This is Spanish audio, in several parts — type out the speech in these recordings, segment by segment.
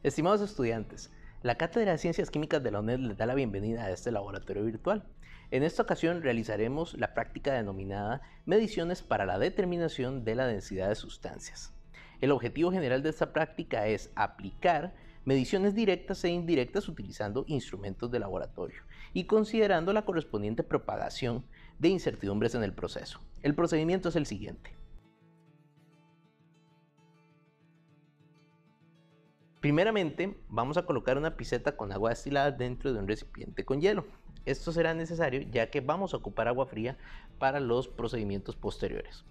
Estimados estudiantes, la Cátedra de Ciencias Químicas de la UNED les da la bienvenida a este laboratorio virtual. En esta ocasión realizaremos la práctica denominada Mediciones para la determinación de la densidad de sustancias. El objetivo general de esta práctica es aplicar mediciones directas e indirectas utilizando instrumentos de laboratorio y considerando la correspondiente propagación de incertidumbres en el proceso. El procedimiento es el siguiente. Primeramente, vamos a colocar una pipeta con agua destilada dentro de un recipiente con hielo. Esto será necesario ya que vamos a ocupar agua fría para los procedimientos posteriores.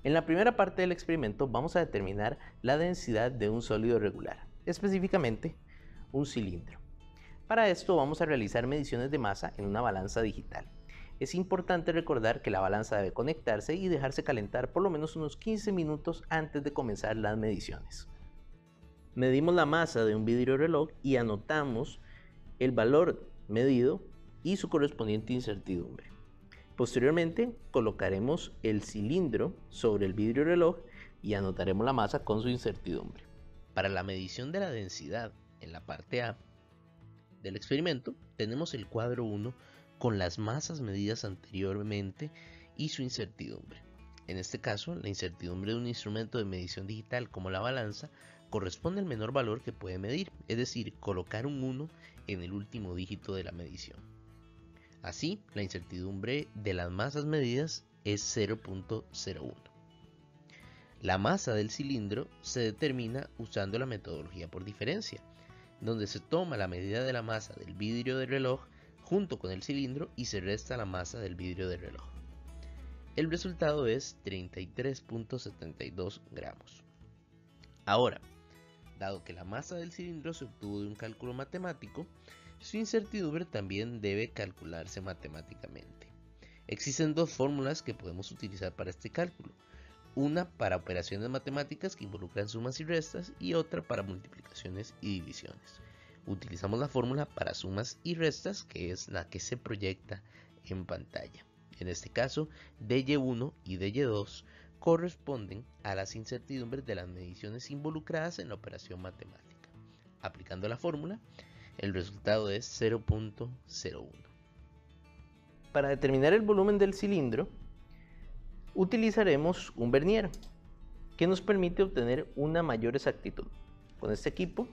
En la primera parte del experimento vamos a determinar la densidad de un sólido regular, específicamente un cilindro. Para esto vamos a realizar mediciones de masa en una balanza digital. Es importante recordar que la balanza debe conectarse y dejarse calentar por lo menos unos 15 minutos antes de comenzar las mediciones. Medimos la masa de un vidrio reloj y anotamos el valor medido y su correspondiente incertidumbre. Posteriormente colocaremos el cilindro sobre el vidrio reloj y anotaremos la masa con su incertidumbre. Para la medición de la densidad en la parte A del experimento tenemos el cuadro 1 con las masas medidas anteriormente y su incertidumbre. En este caso, la incertidumbre de un instrumento de medición digital como la balanza corresponde al menor valor que puede medir, es decir, colocar un 1 en el último dígito de la medición. Así, la incertidumbre de las masas medidas es 0.01. La masa del cilindro se determina usando la metodología por diferencia, donde se toma la medida de la masa del vidrio del reloj junto con el cilindro y se resta la masa del vidrio del reloj. El resultado es 33.72 gramos. Ahora, dado que la masa del cilindro se obtuvo de un cálculo matemático, su incertidumbre también debe calcularse matemáticamente. Existen dos fórmulas que podemos utilizar para este cálculo. Una para operaciones matemáticas que involucran sumas y restas y otra para multiplicaciones y divisiones. Utilizamos la fórmula para sumas y restas, que es la que se proyecta en pantalla. En este caso, dy1 y dy2 corresponden a las incertidumbres de las mediciones involucradas en la operación matemática. Aplicando la fórmula, el resultado es 0.01. Para determinar el volumen del cilindro, utilizaremos un vernier que nos permite obtener una mayor exactitud. Con este equipo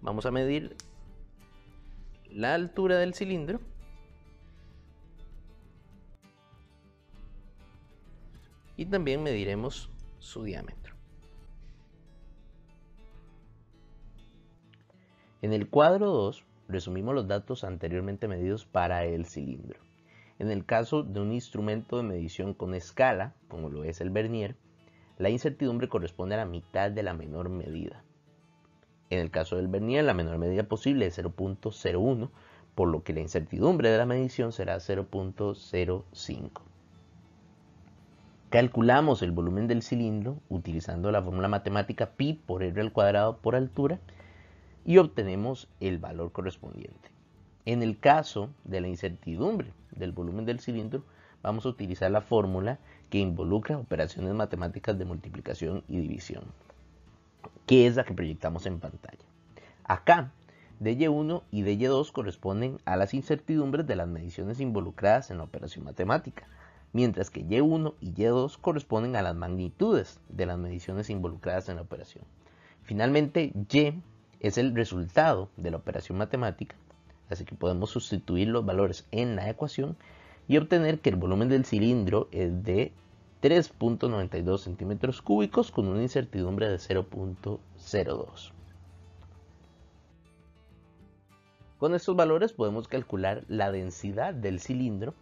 vamos a medir la altura del cilindro y también mediremos su diámetro. En el cuadro 2 resumimos los datos anteriormente medidos para el cilindro. En el caso de un instrumento de medición con escala, como lo es el vernier, la incertidumbre corresponde a la mitad de la menor medida. En el caso del vernier, la menor medida posible es 0.01, por lo que la incertidumbre de la medición será 0.05. Calculamos el volumen del cilindro utilizando la fórmula matemática pi por r al cuadrado por altura y obtenemos el valor correspondiente. En el caso de la incertidumbre del volumen del cilindro, vamos a utilizar la fórmula que involucra operaciones matemáticas de multiplicación y división, que es la que proyectamos en pantalla. Acá, dy1 y dy2 corresponden a las incertidumbres de las mediciones involucradas en la operación matemática, mientras que y1 y y2 corresponden a las magnitudes de las mediciones involucradas en la operación. Finalmente, y es el resultado de la operación matemática, así que podemos sustituir los valores en la ecuación y obtener que el volumen del cilindro es de 3.92 centímetros cúbicos con una incertidumbre de 0.02. Con estos valores podemos calcular la densidad del cilindro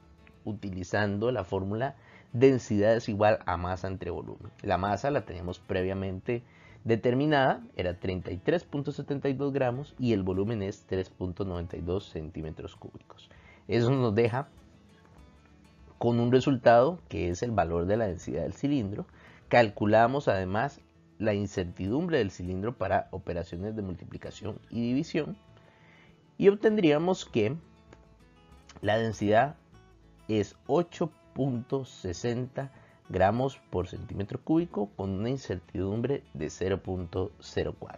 utilizando la fórmula densidad es igual a masa entre volumen. La masa la teníamos previamente determinada, era 33.72 gramos y el volumen es 3.92 centímetros cúbicos. Eso nos deja con un resultado que es el valor de la densidad del cilindro. Calculamos además la incertidumbre del cilindro para operaciones de multiplicación y división y obtendríamos que la densidad es 8.60 gramos por centímetro cúbico con una incertidumbre de 0.04.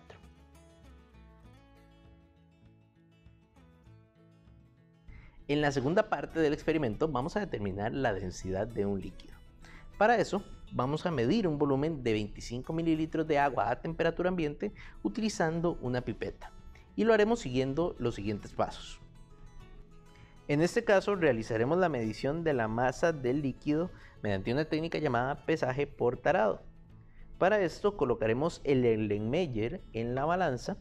En la segunda parte del experimento vamos a determinar la densidad de un líquido. Para eso vamos a medir un volumen de 25 mililitros de agua a temperatura ambiente utilizando una pipeta y lo haremos siguiendo los siguientes pasos. En este caso realizaremos la medición de la masa del líquido mediante una técnica llamada pesaje por tarado. Para esto colocaremos el Erlenmeyer en la balanza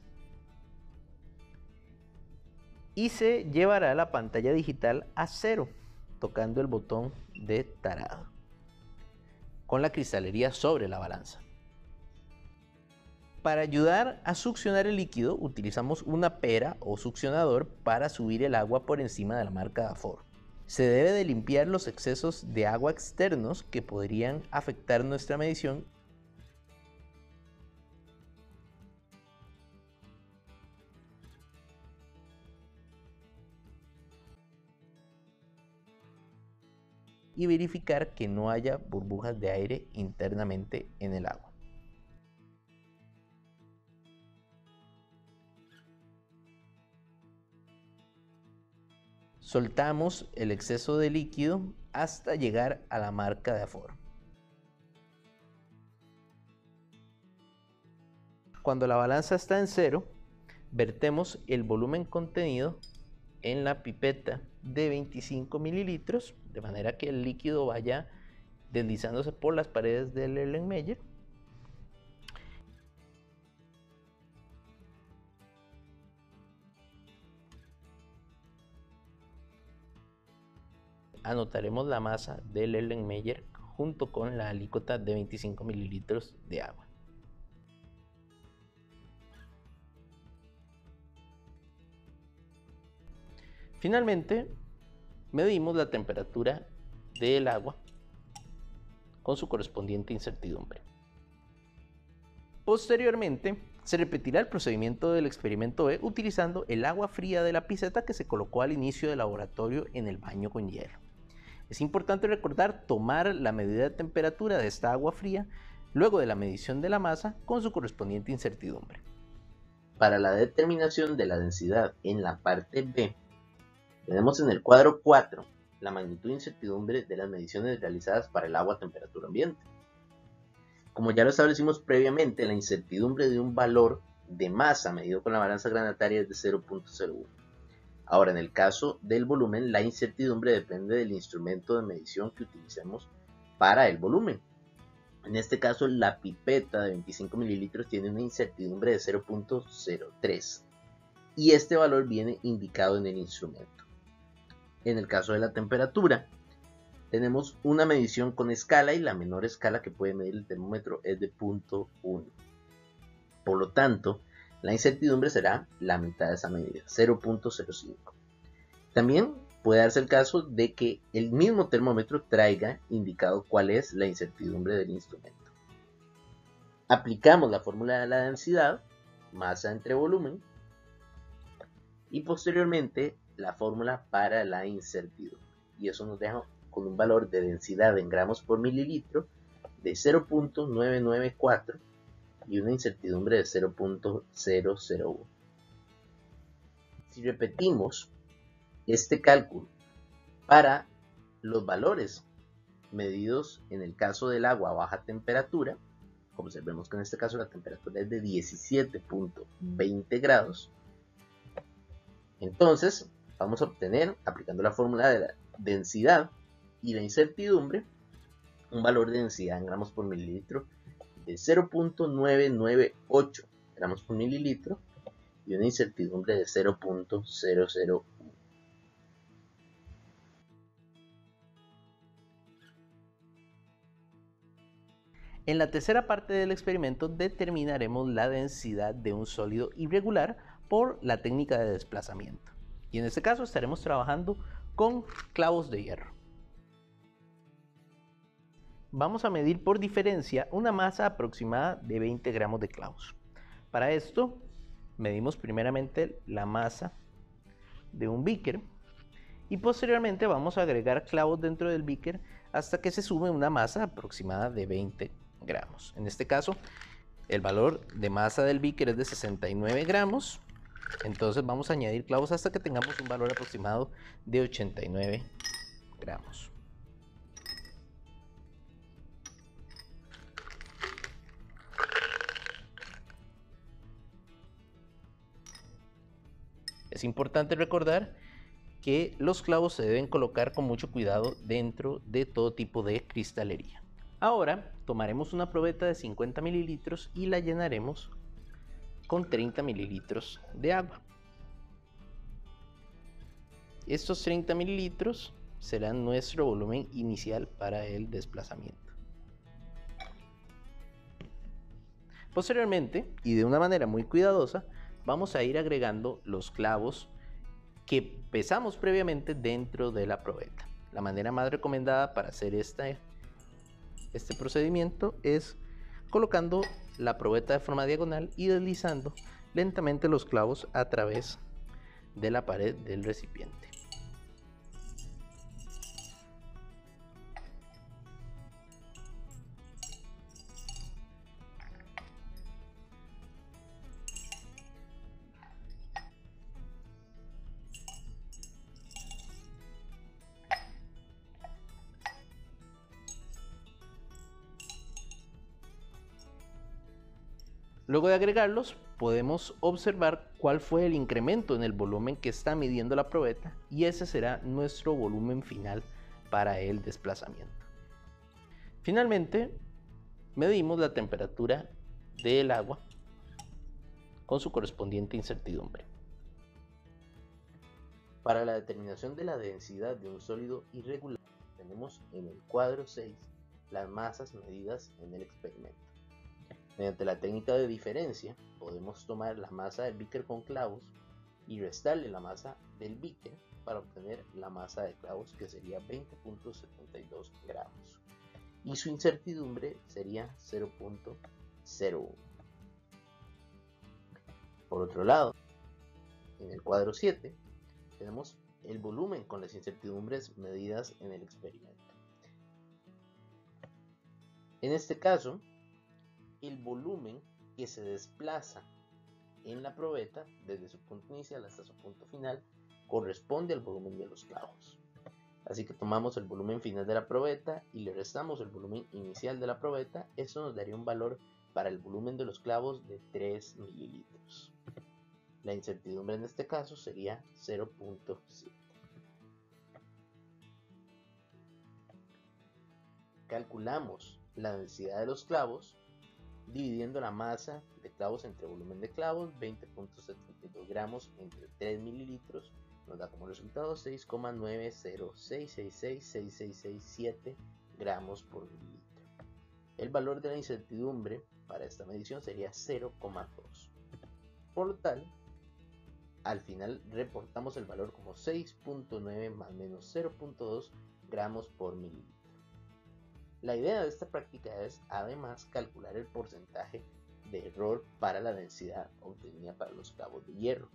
y se llevará la pantalla digital a 0 tocando el botón de tarado con la cristalería sobre la balanza. Para ayudar a succionar el líquido utilizamos una pera o succionador para subir el agua por encima de la marca de aforo. Se debe de limpiar los excesos de agua externos que podrían afectar nuestra medición. Y verificar que no haya burbujas de aire internamente en el agua. Soltamos el exceso de líquido hasta llegar a la marca de aforo. Cuando la balanza está en 0, vertemos el volumen contenido en la pipeta de 25 mililitros, de manera que el líquido vaya deslizándose por las paredes del Erlenmeyer. Anotaremos la masa del Erlenmeyer junto con la alícuota de 25 mililitros de agua. Finalmente, medimos la temperatura del agua con su correspondiente incertidumbre. Posteriormente, se repetirá el procedimiento del experimento B utilizando el agua fría de la pisceta que se colocó al inicio del laboratorio en el baño con hielo. Es importante recordar tomar la medida de temperatura de esta agua fría luego de la medición de la masa con su correspondiente incertidumbre. Para la determinación de la densidad en la parte B, tenemos en el cuadro 4 la magnitud de incertidumbre de las mediciones realizadas para el agua a temperatura ambiente. Como ya lo establecimos previamente, la incertidumbre de un valor de masa medido con la balanza granataria es de 0.01. Ahora, en el caso del volumen, la incertidumbre depende del instrumento de medición que utilicemos para el volumen. En este caso, la pipeta de 25 mililitros tiene una incertidumbre de 0.03 y este valor viene indicado en el instrumento. En el caso de la temperatura, tenemos una medición con escala y la menor escala que puede medir el termómetro es de 0.1. Por lo tanto, la incertidumbre será la mitad de esa medida, 0.05. También puede darse el caso de que el mismo termómetro traiga indicado cuál es la incertidumbre del instrumento. Aplicamos la fórmula de la densidad, masa entre volumen, y posteriormente la fórmula para la incertidumbre. Y eso nos deja con un valor de densidad en gramos por mililitro de 0.994 y una incertidumbre de 0.001. Si repetimos este cálculo para los valores medidos en el caso del agua a baja temperatura, observemos que en este caso la temperatura es de 17.20 grados, entonces vamos a obtener, aplicando la fórmula de la densidad y la incertidumbre, un valor de densidad en gramos por mililitro de 0.998 gramos por mililitro y una incertidumbre de 0.001. En la tercera parte del experimento determinaremos la densidad de un sólido irregular por la técnica de desplazamiento. Y en este caso estaremos trabajando con clavos de hierro. Vamos a medir por diferencia una masa aproximada de 20 gramos de clavos. Para esto medimos primeramente la masa de un beaker y posteriormente vamos a agregar clavos dentro del beaker hasta que se sume una masa aproximada de 20 gramos. En este caso, el valor de masa del beaker es de 69 gramos, entonces vamos a añadir clavos hasta que tengamos un valor aproximado de 89 gramos. Es importante recordar que los clavos se deben colocar con mucho cuidado dentro de todo tipo de cristalería. Ahora tomaremos una probeta de 50 mililitros y la llenaremos con 30 mililitros de agua. Estos 30 mililitros serán nuestro volumen inicial para el desplazamiento. Posteriormente, y de una manera muy cuidadosa, vamos a ir agregando los clavos que pesamos previamente dentro de la probeta. La manera más recomendada para hacer este procedimiento es colocando la probeta de forma diagonal y deslizando lentamente los clavos a través de la pared del recipiente. Luego de agregarlos, podemos observar cuál fue el incremento en el volumen que está midiendo la probeta y ese será nuestro volumen final para el desplazamiento. Finalmente, medimos la temperatura del agua con su correspondiente incertidumbre. Para la determinación de la densidad de un sólido irregular, tenemos en el cuadro 6 las masas medidas en el experimento. Mediante la técnica de diferencia, podemos tomar la masa del beaker con clavos y restarle la masa del beaker para obtener la masa de clavos, que sería 20.72 gramos. Y su incertidumbre sería 0.01. Por otro lado, en el cuadro 7, tenemos el volumen con las incertidumbres medidas en el experimento. En este caso, el volumen que se desplaza en la probeta desde su punto inicial hasta su punto final corresponde al volumen de los clavos. Así que tomamos el volumen final de la probeta y le restamos el volumen inicial de la probeta. Eso nos daría un valor para el volumen de los clavos de 3 mililitros. La incertidumbre en este caso sería 0.7. Calculamos la densidad de los clavos dividiendo la masa de clavos entre volumen de clavos, 20.72 gramos entre 3 mililitros, nos da como resultado 6,906666667 gramos por mililitro. El valor de la incertidumbre para esta medición sería 0,2. Por lo tal, al final reportamos el valor como 6.9 más menos 0.2 gramos por mililitro. La idea de esta práctica es además calcular el porcentaje de error para la densidad obtenida para los clavos de hierro.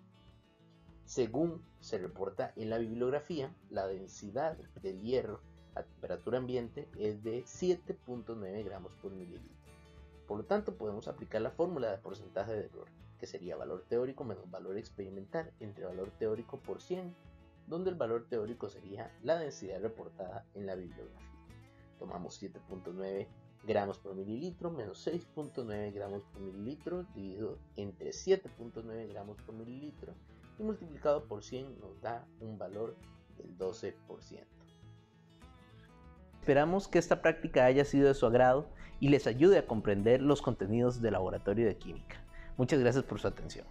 Según se reporta en la bibliografía, la densidad del hierro a temperatura ambiente es de 7.9 gramos por mililitro. Por lo tanto, podemos aplicar la fórmula de porcentaje de error, que sería valor teórico menos valor experimental entre valor teórico por 100, donde el valor teórico sería la densidad reportada en la bibliografía. Tomamos 7.9 gramos por mililitro menos 6.9 gramos por mililitro dividido entre 7.9 gramos por mililitro y multiplicado por 100 nos da un valor del 12%. Esperamos que esta práctica haya sido de su agrado y les ayude a comprender los contenidos del laboratorio de química. Muchas gracias por su atención.